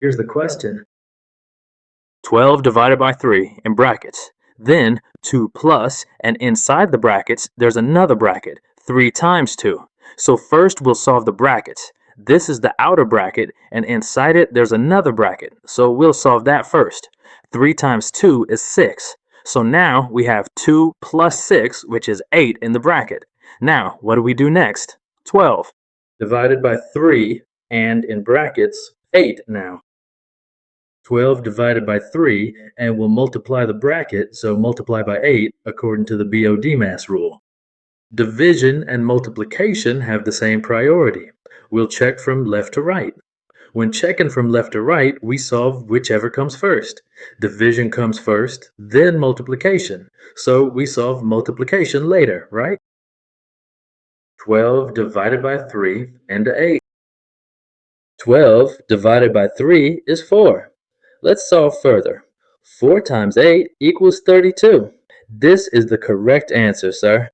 Here's the question. 12 divided by 3 in brackets. Then 2 plus, and inside the brackets, there's another bracket, 3 times 2. So first we'll solve the brackets. This is the outer bracket, and inside it there's another bracket. So we'll solve that first. 3 times 2 is 6. So now we have 2 plus 6, which is 8 in the bracket. Now, what do we do next? 12. Divided by 3, and in brackets, 8 now. 12 divided by 3, and we'll multiply the bracket, so multiply by 8 according to the BOD-mass rule. Division and multiplication have the same priority. We'll check from left to right. When checking from left to right, we solve whichever comes first. Division comes first, then multiplication. So we solve multiplication later, right? 12 divided by 3 and 8. 12 divided by 3 is 4. Let's solve further. 4 times 8 equals 32. This is the correct answer, sir.